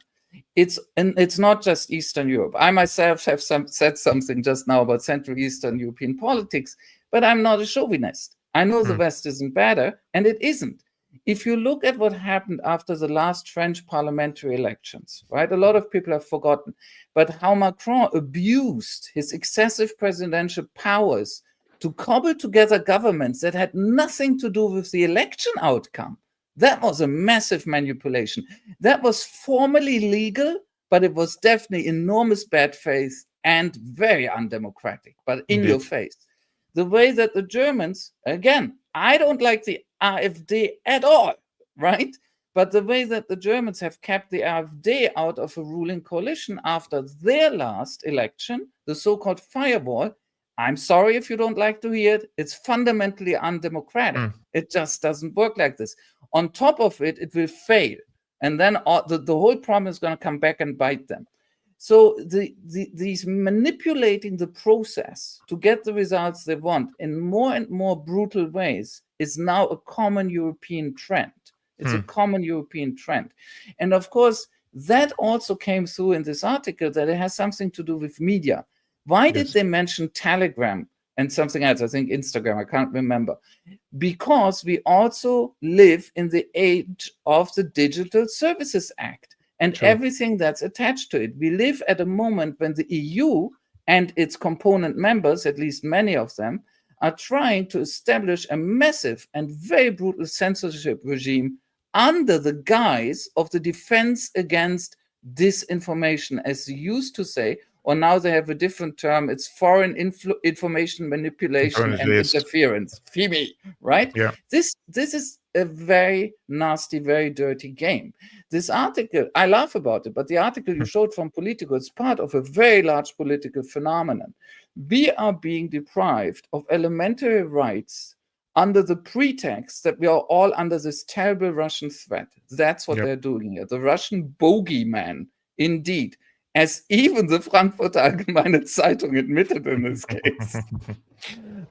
It's not just Eastern Europe. I myself have said something just now about Central Eastern European politics, but I'm not a chauvinist. I know the West isn't better, and it isn't. If you look at what happened after the last French parliamentary elections, right? A lot of people have forgotten, but how Macron abused his excessive presidential powers to cobble together governments that had nothing to do with the election outcome. That was a massive manipulation. That was formally legal, but it was definitely enormous bad faith and very undemocratic, but in your face. The way that the Germans, again, I don't like the AfD at all, right? But the way that the Germans have kept the AfD out of a ruling coalition after their last election, the so-called firewall, I'm sorry if you don't like to hear it, it's fundamentally undemocratic. It just doesn't work like this. On top of it, it will fail. And then the whole problem is going to come back and bite them. So these manipulating the process to get the results they want in more and more brutal ways is now a common European trend. It's a common European trend. And of course, that also came through in this article, that it has something to do with media. Why did they mention Telegram and something else? I think Instagram, I can't remember. Because we also live in the age of the Digital Services Act and everything that's attached to it. We live at a moment when the EU and its component members, at least many of them, are trying to establish a massive and very brutal censorship regime under the guise of the defense against disinformation, as they used to say, or now they have a different term. It's foreign information manipulation and interference, FIMI, right? Yeah. This is a very nasty, very dirty game. This article, I laugh about it, but the article you showed from Politico is part of a very large political phenomenon. We are being deprived of elementary rights under the pretext that we are all under this terrible Russian threat. That's what they're doing here. The Russian bogeyman, indeed, as even the Frankfurter Allgemeine Zeitung admitted in this case.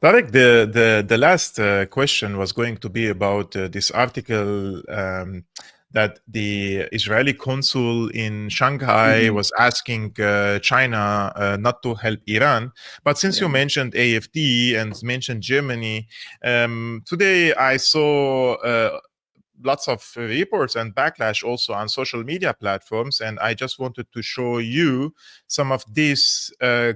Tarik, the last question was going to be about this article that the Israeli consul in Shanghai was asking China not to help Iran. But since you mentioned AfD and mentioned Germany, today I saw lots of reports and backlash also on social media platforms, and I just wanted to show you some of these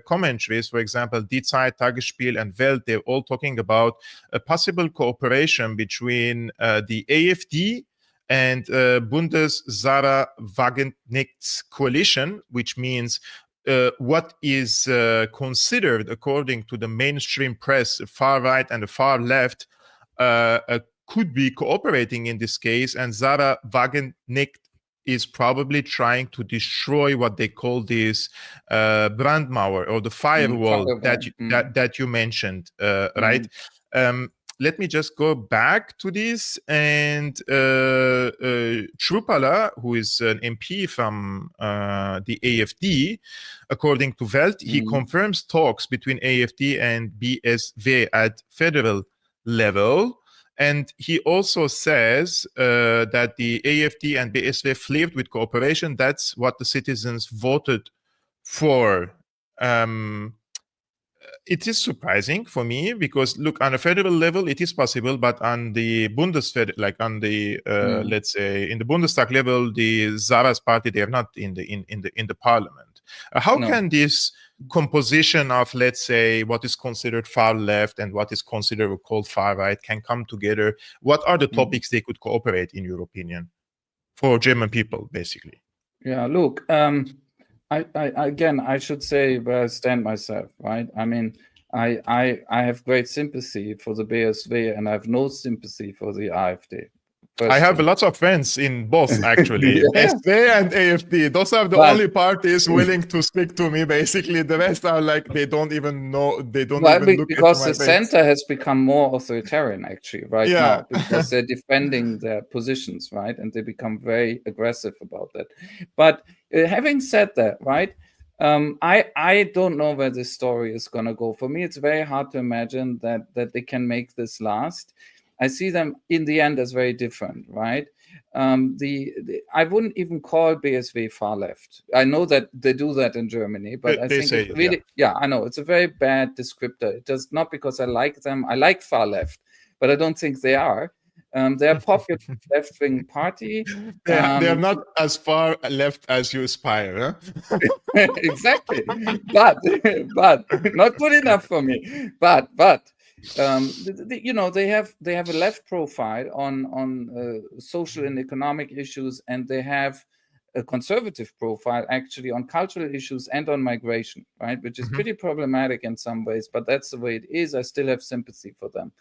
commentaries. For example, Die Zeit, Tagesspiegel, and Welt, they're all talking about a possible cooperation between the AfD and Bundeswagenknechts coalition, which means what is considered, according to the mainstream press, far right and the far left, could be cooperating in this case, and Sarah Wagenknecht is probably trying to destroy what they call this Brandmauer, or the firewall that you mentioned, right? Let me just go back to this, and Trupala, who is an MP from the AfD, according to Welt, he confirms talks between AfD and BSW at federal level. And he also says that the AfD and BSW flirted with cooperation. That's what the citizens voted for. It is surprising for me because, look, on a federal level, it is possible, but on the Bundeswehr, like on the let's say in the Bundestag level, the Zara's party, they are not in the parliament. How can this composition of, let's say, what is considered far left and what is considered called far right can come together? What are the topics they could cooperate, in your opinion, for German people, basically? Yeah, look, I should say where I stand myself, right? I mean, I have great sympathy for the BSV, and I have no sympathy for the AfD. I have lots of friends in both, actually. Yeah. BSV and AfD. Those are the But- only parties willing to speak to me, basically. The rest are like, they don't even know, they don't Well, even look because into my the face. center has become more authoritarian actually right Yeah. now, because they're defending their positions, right? And they become very aggressive about that. But having said that, right, I don't know where this story is going to go. For me, it's very hard to imagine that they can make this last. I see them in the end as very different, right? I wouldn't even call BSV far left. I know that they do that in Germany, but I think say it's it, really, yeah, I know it's a very bad descriptor. It does not because I like them. I like far left, but I don't think they are. They're a popular left-wing party. They're not as far left as you aspire, huh? Exactly, but not good enough for me. But you know, they have a left profile on social and economic issues, and they have a conservative profile actually on cultural issues and on migration, right? Which is pretty problematic in some ways, but that's the way it is. I still have sympathy for them.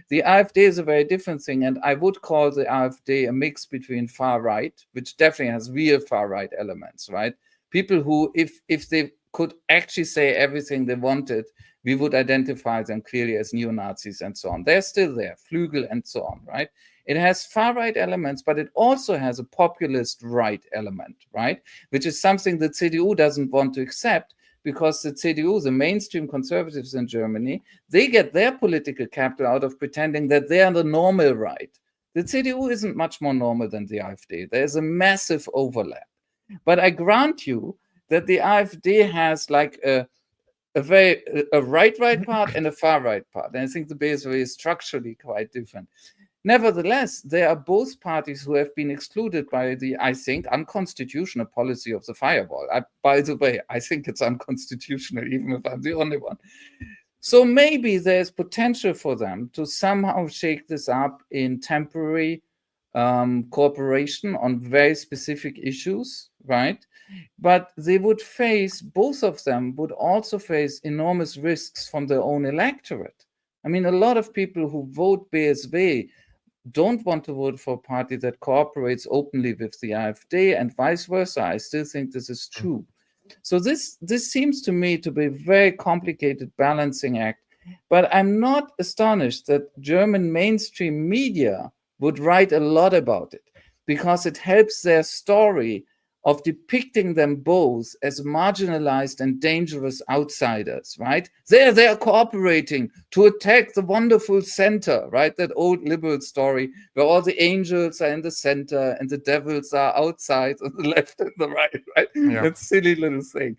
The AfD is a very different thing, and I would call the AfD a mix between far right, which definitely has real far right elements, right? People who, if they could actually say everything they wanted, we would identify them clearly as neo-Nazis and so on. They're still there, Flügel and so on, right? It has far-right elements, but it also has a populist right element, right? Which is something the CDU doesn't want to accept, because the CDU, the mainstream conservatives in Germany, they get their political capital out of pretending that they are the normal right. The CDU isn't much more normal than the AfD. There's a massive overlap. But I grant you that the AfD has like a right part and a far right part. And I think the BSV is structurally quite different. Nevertheless, there are both parties who have been excluded by the, I think, unconstitutional policy of the firewall. By the way, I think it's unconstitutional, even if I'm the only one. So maybe there's potential for them to somehow shake this up in temporary cooperation on very specific issues, right? But they would face, both of them would also face enormous risks from their own electorate. I mean, a lot of people who vote BSV don't want to vote for a party that cooperates openly with the AfD, and vice versa. I still think this is true. So this seems to me to be a very complicated balancing act. But I'm not astonished that German mainstream media would write a lot about it, because it helps their story of depicting them both as marginalized and dangerous outsiders, right? They are cooperating to attack the wonderful center, right? That old liberal story where all the angels are in the center and the devils are outside on the left and the right, right? Yeah. That silly little thing.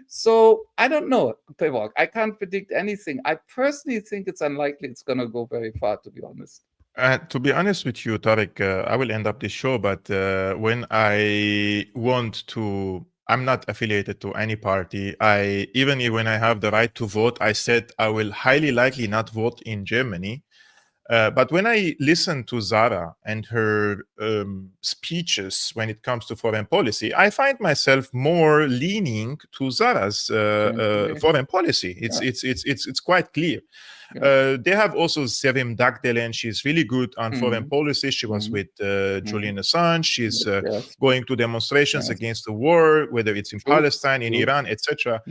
So I don't know, Kevork. I can't predict anything. I personally think it's unlikely it's going to go very far, to be honest. To be honest with you, Tarik, I will end up this show, but when I want to, I'm not affiliated to any party. Even when I have the right to vote, I said I will highly likely not vote in Germany. But when I listen to Zara and her speeches when it comes to foreign policy, I find myself more leaning to Zara's foreign policy. It's quite clear. They have also Sevim Dagdelen. She's really good on foreign policy. She was with Julian Assange. She's going to demonstrations against the war, whether it's in Palestine, in Iran, etc.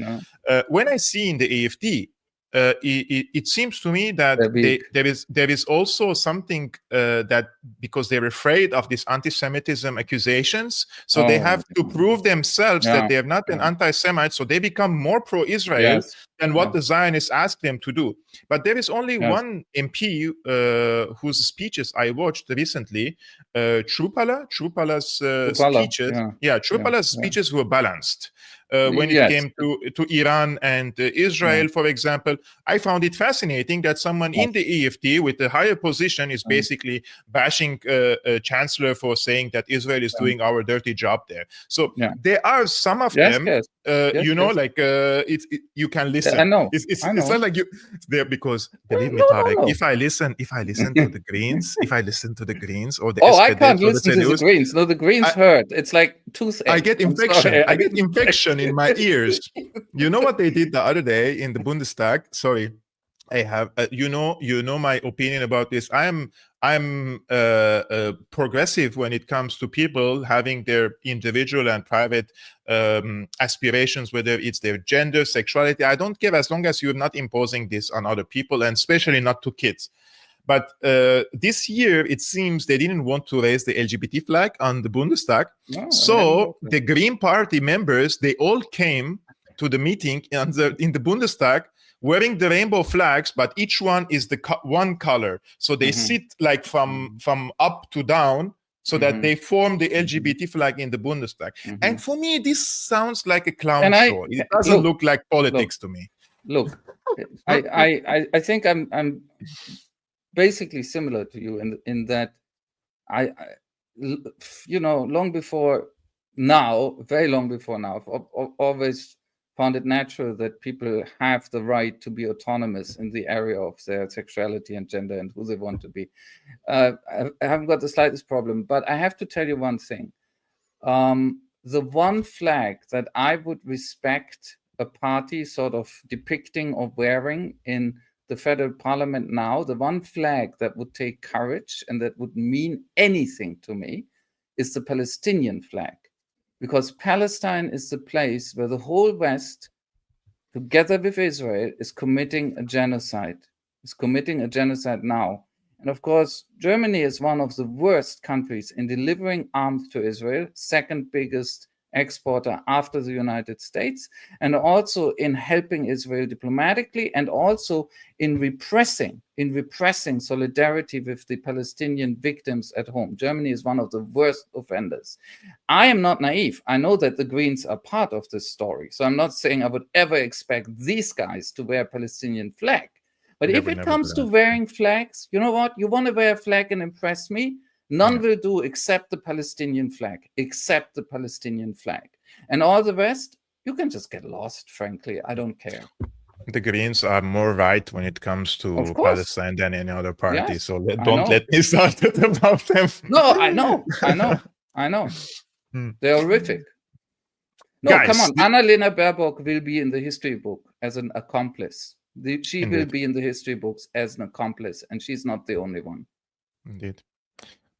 When I see in the AfD, it seems to me that there is also something that, because they're afraid of this anti-Semitism accusations, so they have to prove themselves that they're not an anti-Semite, so they become more pro-Israel than what the Zionists ask them to do. But there is only one MP whose speeches I watched recently, Trupala's speeches. Trupala's speeches were balanced. When it came to Iran and Israel, for example, I found it fascinating that someone in the AfD with a higher position is basically bashing a chancellor for saying that Israel is doing our dirty job there. So there are some of them, you know, like you can listen. I know. It's not like you there, because believe me, Tarik, if I listen to the Greens, or the I can't listen to the Greens. No, the Greens hurt. It's like toothache. I get infection. I get infection in my ears. You know what they did the other day in the Bundestag? Sorry. I have, you know my opinion about this. I'm progressive when it comes to people having their individual and private aspirations, whether it's their gender, sexuality. I don't care as long as you're not imposing this on other people, and especially not to kids. But this year, it seems they didn't want to raise the LGBT flag on the Bundestag. No, So the Green Party members, they all came to the meeting in the Bundestag wearing the rainbow flags, but each one is the one color. So they sit like from up to down, so that they form the LGBT flag in the Bundestag. And for me, this sounds like a clown show. It doesn't look like politics to me. Look, I think I'm basically similar to you in that I long before now, very long before now, I've always found it natural that people have the right to be autonomous in the area of their sexuality and gender and who they want to be. I haven't got the slightest problem, but I have to tell you one thing. The one flag that I would respect a party sort of depicting or wearing in the federal parliament now, the one flag that would take courage and that would mean anything to me is the Palestinian flag. Because Palestine is the place where the whole West, together with Israel, is committing a genocide. Is committing a genocide now. And of course, Germany is one of the worst countries in delivering arms to Israel, second biggest exporter after the United States, and also in helping Israel diplomatically, and also in repressing solidarity with the Palestinian victims at home. Germany is one of the worst offenders. I am not naive. I know that the Greens are part of this story. So I'm not saying I would ever expect these guys to wear a Palestinian flag. But if it comes to wearing flags, you know what? You want to wear a flag and impress me? None will do except the Palestinian flag, And all the rest, you can just get lost, frankly. I don't care. The Greens are more right when it comes to Palestine than any other party. Yes, so don't let me start it about them. No, I know. They're horrific. No, guys, come on. Annalena Baerbock will be in the history book as an accomplice. She will be in the history books as an accomplice, and she's not the only one. Indeed.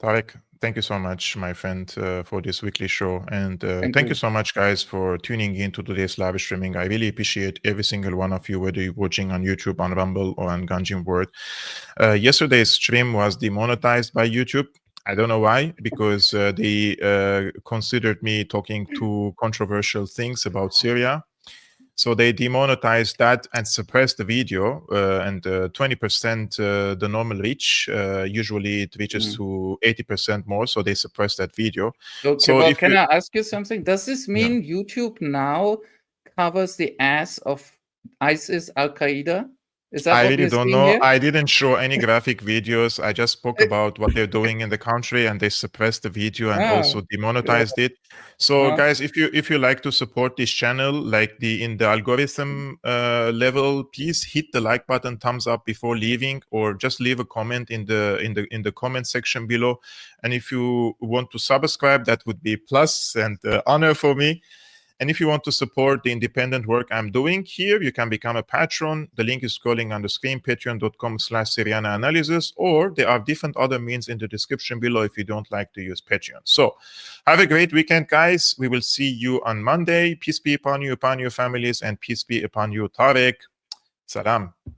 Tarik, thank you so much, my friend, for this weekly show. And thank you so much, guys, for tuning in to today's live streaming. I really appreciate every single one of you, whether you're watching on YouTube, on Rumble, or on Ganjin World. Yesterday's stream was demonetized by YouTube. I don't know why, because they considered me talking too controversial things about Syria. So they demonetized that and suppressed the video, and 20% the normal reach. Usually it reaches to 80% more, so they suppressed that video. So can I ask you something? Does this mean YouTube now covers the ass of ISIS, Al-Qaeda? Is that I really don't know. Here? I didn't show any graphic videos. I just spoke about what they're doing in the country, and they suppressed the video and also demonetized it. So guys, if you like to support this channel, like in the algorithm level, please hit the like button, thumbs up before leaving, or just leave a comment in the comment section below. And if you want to subscribe, that would be plus and honor for me. And if you want to support the independent work I'm doing here, you can become a patron. The link is scrolling on the screen, patreon.com/Syriana Analysis, or there are different other means in the description below if you don't like to use Patreon. So have a great weekend, guys. We will see you on Monday. Peace be upon you, upon your families, and peace be upon you, Tarik. Salam.